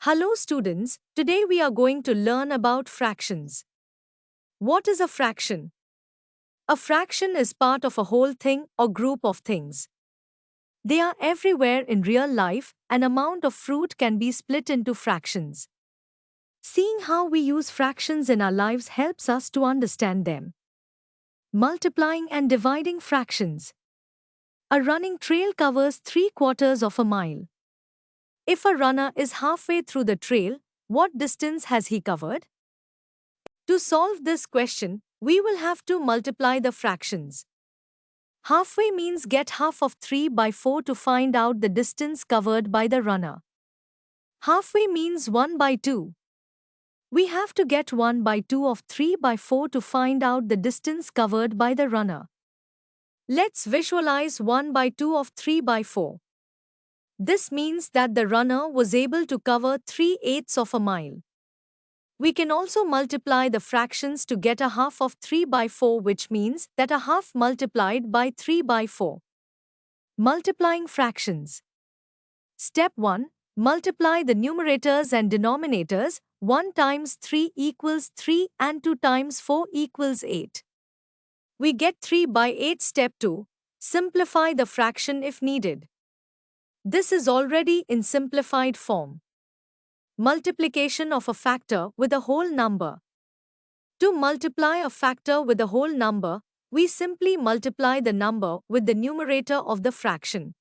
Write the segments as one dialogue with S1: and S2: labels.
S1: Hello students, today we are going to learn about fractions. What is a fraction? A fraction is part of a whole thing or group of things. They are everywhere in real life. An amount of fruit can be split into fractions. Seeing how we use fractions in our lives helps us to understand them. Multiplying and dividing fractions. A running trail covers 3/4 of a mile. If a runner is halfway through the trail, what distance has he covered? To solve this question, we will have to multiply the fractions. Halfway means get half of 3/4 to find out the distance covered by the runner. Halfway means 1/2. We have to get 1/2 of 3/4 to find out the distance covered by the runner. Let's visualize 1/2 of 3/4. This means that the runner was able to cover 3/8 of a mile. We can also multiply the fractions to get a half of 3/4, which means that a half multiplied by 3/4. Multiplying fractions. Step 1. Multiply the numerators and denominators. 1 times 3 equals 3 and 2 times 4 equals 8. We get 3/8. Step 2. Simplify the fraction if needed. This is already in simplified form. Multiplication of a factor with a whole number. To multiply a factor with a whole number, we simply multiply the number with the numerator of the fraction.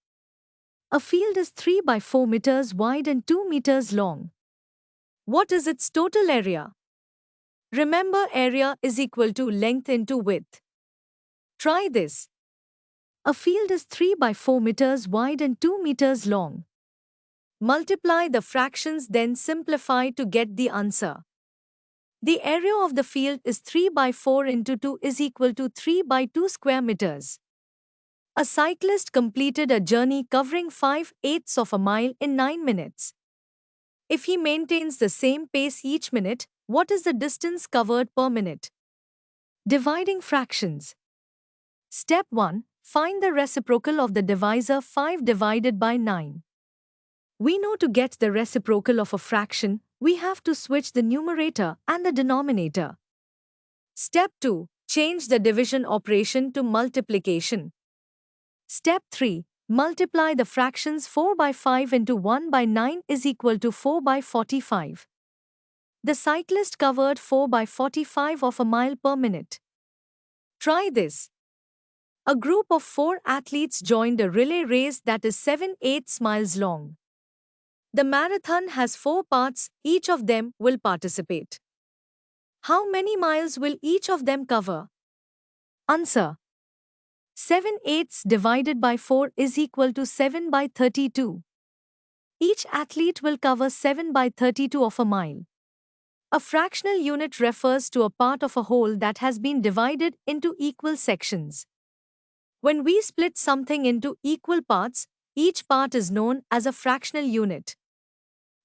S1: A field is 3/4 meters wide and 2 meters long. What is its total area? Remember, area is equal to length into width. Try this. A field is 3/4 meters wide and 2 meters long. Multiply the fractions, then simplify to get the answer. The area of the field is 3/4 into 2 is equal to 3/2 square meters. A cyclist completed a journey covering 5/8 of a mile in 9 minutes. If he maintains the same pace each minute, what is the distance covered per minute? Dividing fractions. Step 1. Find the reciprocal of the divisor 5 divided by 9. We know to get the reciprocal of a fraction, we have to switch the numerator and the denominator. Step 2. Change the division operation to multiplication. Step 3. Multiply the fractions 4/5 into 1/9 is equal to 4/45. The cyclist covered 4/45 of a mile per minute. Try this. A group of 4 athletes joined a relay race that is 7/8 miles long. The marathon has 4 parts, each of them will participate. How many miles will each of them cover? Answer. 7/8 divided by 4 is equal to 7/32. Each athlete will cover 7/32 of a mile. A fractional unit refers to a part of a whole that has been divided into equal sections. When we split something into equal parts, each part is known as a fractional unit.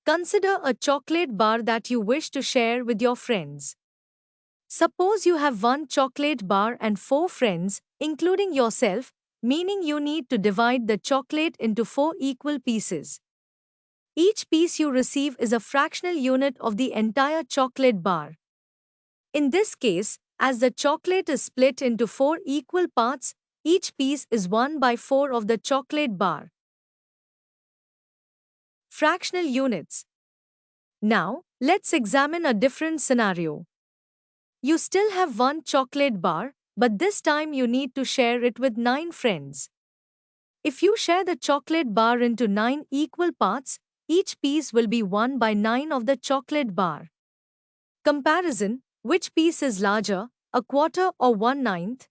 S1: Consider a chocolate bar that you wish to share with your friends. Suppose you have 1 chocolate bar and 4 friends, including yourself, meaning you need to divide the chocolate into 4 equal pieces. Each piece you receive is a fractional unit of the entire chocolate bar. In this case, as the chocolate is split into 4 equal parts, each piece is 1/4 of the chocolate bar. Fractional units. Now, let's examine a different scenario. You still have 1 chocolate bar, but this time you need to share it with 9 friends. If you share the chocolate bar into 9 equal parts, each piece will be 1/9 of the chocolate bar. Comparison: which piece is larger, a quarter or 1/9?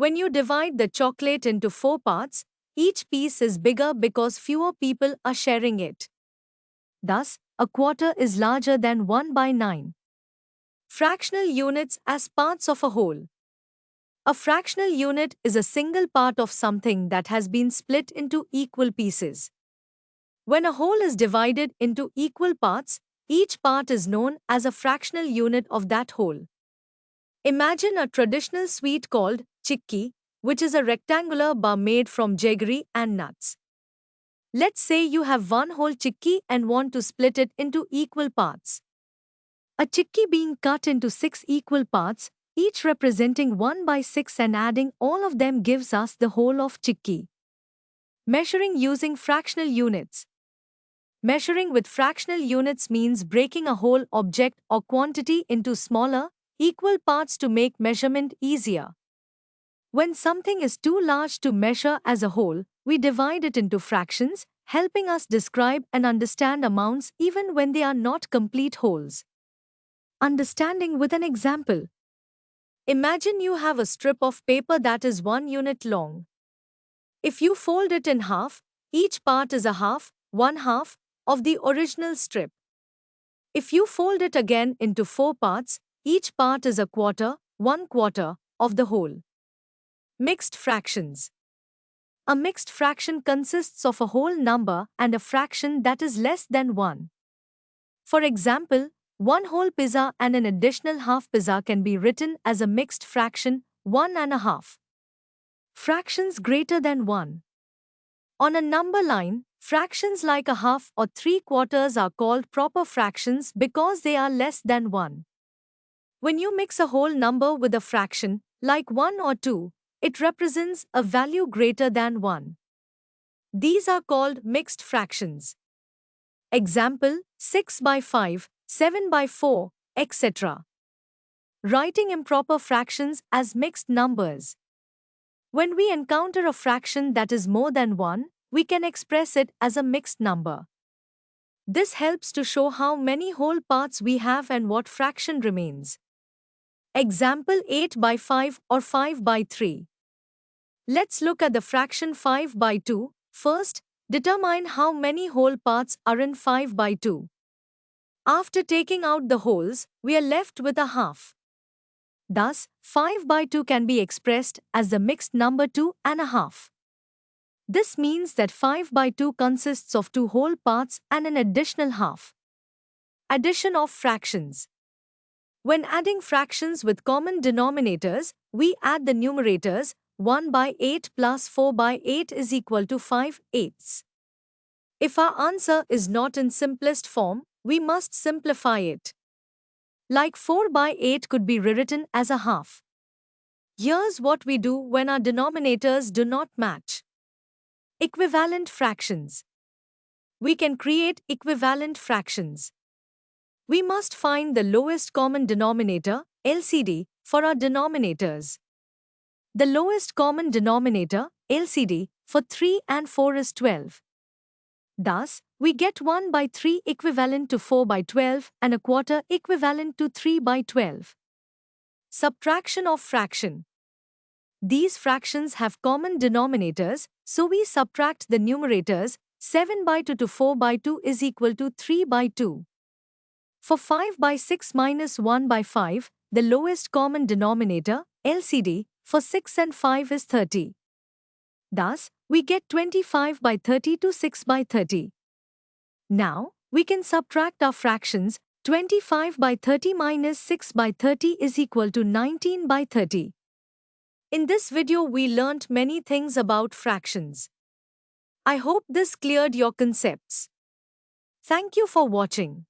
S1: When you divide the chocolate into 4 parts, each piece is bigger because fewer people are sharing it. Thus, a quarter is larger than 1/9. Fractional units as parts of a whole. A fractional unit is a single part of something that has been split into equal pieces. When a whole is divided into equal parts, each part is known as a fractional unit of that whole. Imagine a traditional sweet called chikki, which is a rectangular bar made from jaggery and nuts. Let's say you have one whole chickpea and want to split it into equal parts. A chickpea being cut into 6 equal parts, each representing 1 by 6, and adding all of them gives us the whole of chickpea. Measuring using fractional units. Measuring with fractional units means breaking a whole object or quantity into smaller, equal parts to make measurement easier. When something is too large to measure as a whole, we divide it into fractions, helping us describe and understand amounts even when they are not complete wholes. Understanding with an example. Imagine you have a strip of paper that is 1 unit long. If you fold it in half, each part is a half, 1/2, of the original strip. If you fold it again into 4 parts, each part is a quarter, 1/4, of the whole. Mixed fractions. A mixed fraction consists of a whole number and a fraction that is less than 1. For example, one whole pizza and an additional half pizza can be written as a mixed fraction, 1/2. Fractions greater than 1. On a number line, fractions like a half or 3/4 are called proper fractions because they are less than 1. When you mix a whole number with a fraction, like 1 or 2, it represents a value greater than 1. These are called mixed fractions. Example, 6 by 5, 7 by 4, etc. Writing improper fractions as mixed numbers. When we encounter a fraction that is more than 1, we can express it as a mixed number. This helps to show how many whole parts we have and what fraction remains. Example, 8 by 5 or 5 by 3. Let's look at the fraction 5 by 2. First, determine how many whole parts are in 5 by 2. After taking out the wholes, we are left with a half. Thus, 5 by 2 can be expressed as the mixed number 2/2. This means that 5 by 2 consists of 2 whole parts and an additional half. Addition of fractions. When adding fractions with common denominators, we add the numerators. 1 by 8 plus 4 by 8 is equal to 5/8. If our answer is not in simplest form, we must simplify it. Like 4 by 8 could be rewritten as a half. Here's what we do when our denominators do not match. Equivalent fractions. We can create equivalent fractions. We must find the lowest common denominator, LCD, for our denominators. The lowest common denominator, LCD, for 3 and 4 is 12. Thus, we get 1 by 3 equivalent to 4 by 12 and a quarter equivalent to 3 by 12. Subtraction of fraction. These fractions have common denominators, so we subtract the numerators. 7 by 2 to 4 by 2 is equal to 3 by 2. For 5 by 6 minus 1 by 5, the lowest common denominator, LCD, for 6 and 5 is 30. Thus, we get 25 by 30 to 6 by 30. Now, we can subtract our fractions. 25 by 30 minus 6 by 30 is equal to 19 by 30. In this video, we learnt many things about fractions. I hope this cleared your concepts. Thank you for watching.